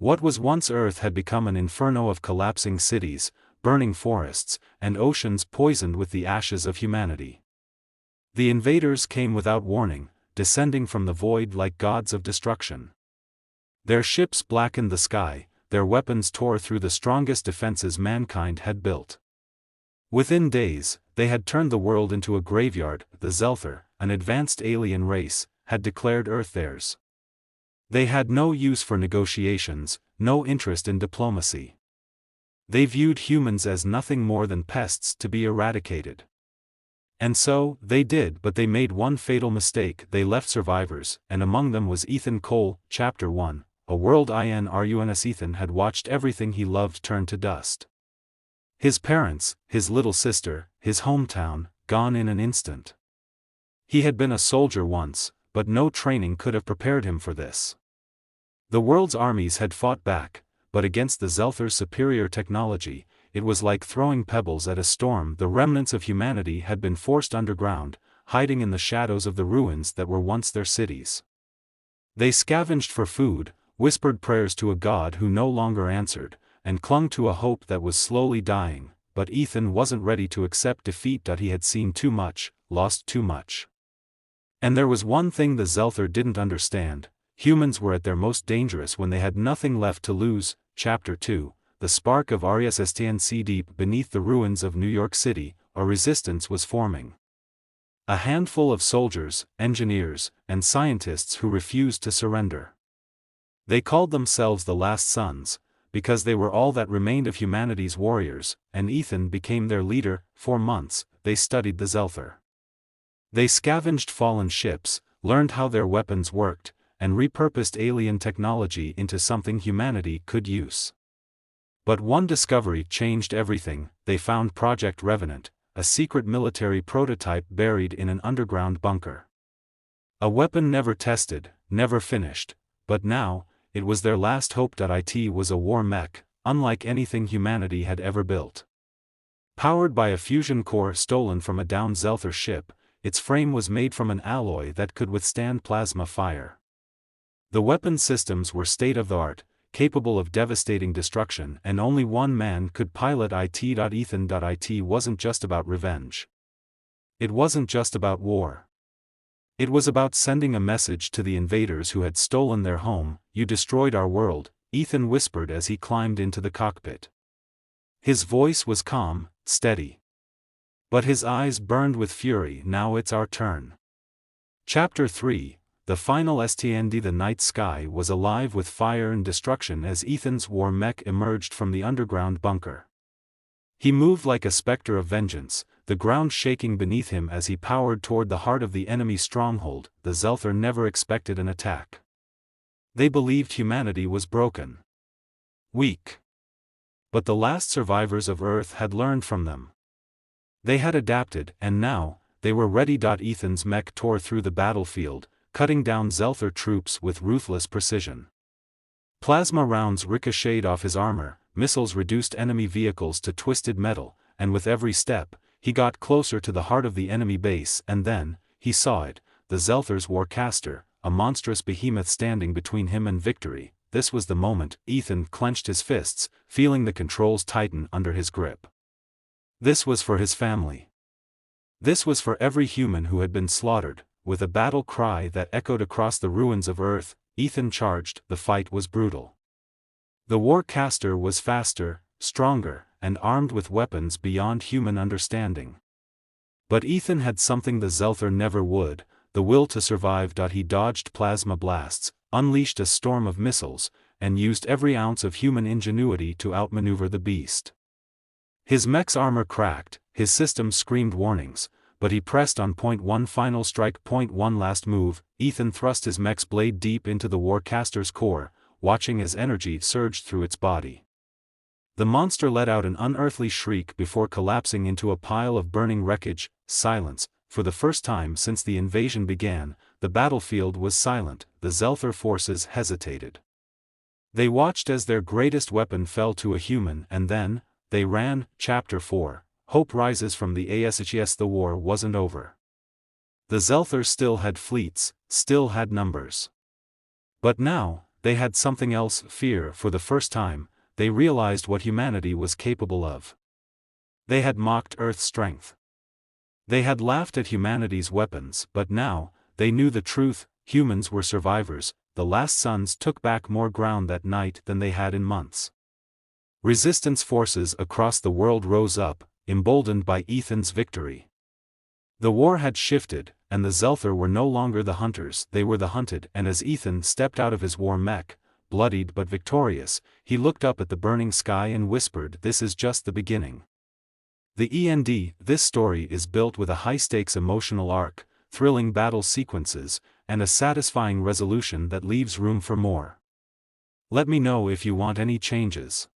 What was once Earth had become an inferno of collapsing cities, burning forests, and oceans poisoned with the ashes of humanity. The invaders came without warning, descending from the void like gods of destruction. Their ships blackened the sky, their weapons tore through the strongest defenses mankind had built. Within days, they had turned the world into a graveyard. The Zelther, an advanced alien race, had declared Earth theirs. They had no use for negotiations, no interest in diplomacy. They viewed humans as nothing more than pests to be eradicated. And so, they did, but they made one fatal mistake. They left survivors, and among them was Ethan Cole. Chapter 1, A World in Ruins. Ethan had watched everything he loved turn to dust. His parents, his little sister, his hometown, gone in an instant. He had been a soldier once, but no training could have prepared him for this. The world's armies had fought back, but against the Zelther's superior technology, it was like throwing pebbles at a storm. The remnants of humanity had been forced underground, hiding in the shadows of the ruins that were once their cities. They scavenged for food, whispered prayers to a god who no longer answered, and clung to a hope that was slowly dying, but Ethan wasn't ready to accept defeat. He had seen too much, lost too much. And there was one thing the Zelther didn't understand: humans were at their most dangerous when they had nothing left to lose. Chapter 2, The spark of resistance. Deep beneath the ruins of New York City, a resistance was forming. A handful of soldiers, engineers, and scientists who refused to surrender. They called themselves the Last Sons, because they were all that remained of humanity's warriors, and Ethan became their leader. For months, they studied the Zelther. They scavenged fallen ships, learned how their weapons worked, and repurposed alien technology into something humanity could use. But one discovery changed everything. They found Project Revenant, a secret military prototype buried in an underground bunker. A weapon never tested, never finished, but now, it was their last hope. It was a war mech, unlike anything humanity had ever built. Powered by a fusion core stolen from a downed Zelther ship, its frame was made from an alloy that could withstand plasma fire. The weapon systems were state-of-the-art, capable of devastating destruction, and only one man could pilot it. Ethan. It wasn't just about revenge. It wasn't just about war. It was about sending a message to the invaders who had stolen their home. "You destroyed our world," Ethan whispered as he climbed into the cockpit. His voice was calm, steady. But his eyes burned with fury. "Now it's our turn." Chapter 3, The Final Stand. The night sky was alive with fire and destruction as Ethan's war mech emerged from the underground bunker. He moved like a specter of vengeance, the ground shaking beneath him as he powered toward the heart of the enemy stronghold. The Zelther never expected an attack. They believed humanity was broken, weak. But the last survivors of Earth had learned from them. They had adapted, and now, they were ready. Ethan's mech tore through the battlefield, cutting down Zelther troops with ruthless precision. Plasma rounds ricocheted off his armor, missiles reduced enemy vehicles to twisted metal, and with every step, he got closer to the heart of the enemy base. And then, he saw it, the Zelther's warcaster, a monstrous behemoth standing between him and victory. This was the moment. Ethan clenched his fists, feeling the controls tighten under his grip. This was for his family. This was for every human who had been slaughtered. With a battle cry that echoed across the ruins of Earth, Ethan charged. The fight was brutal. The warcaster was faster, stronger, and armed with weapons beyond human understanding. But Ethan had something the Zelther never would: the will to survive. He dodged plasma blasts, unleashed a storm of missiles, and used every ounce of human ingenuity to outmaneuver the beast. His mech's armor cracked, his systems screamed warnings, but he pressed on. Point one final strike. Point one last move. Ethan thrust his mech's blade deep into the warcaster's core, watching as energy surged through its body. The monster let out an unearthly shriek before collapsing into a pile of burning wreckage. Silence. For the first time since the invasion began, the battlefield was silent. The Zelther forces hesitated. They watched as their greatest weapon fell to a human, and then, they ran. Chapter 4, Hope rises from the ashes. The war wasn't over. The Zelther still had fleets, still had numbers. But now, they had something else, fear. For the first time, they realized what humanity was capable of. They had mocked Earth's strength. They had laughed at humanity's weapons, but now, they knew the truth: humans were survivors. The last sons took back more ground that night than they had in months. Resistance forces across the world rose up, emboldened by Ethan's victory. The war had shifted, and the Zelther were no longer the hunters, they were the hunted. And as Ethan stepped out of his war mech, bloodied but victorious, he looked up at the burning sky and whispered, "This is just the beginning." This story is built with a high-stakes emotional arc, thrilling battle sequences, and a satisfying resolution that leaves room for more. Let me know if you want any changes.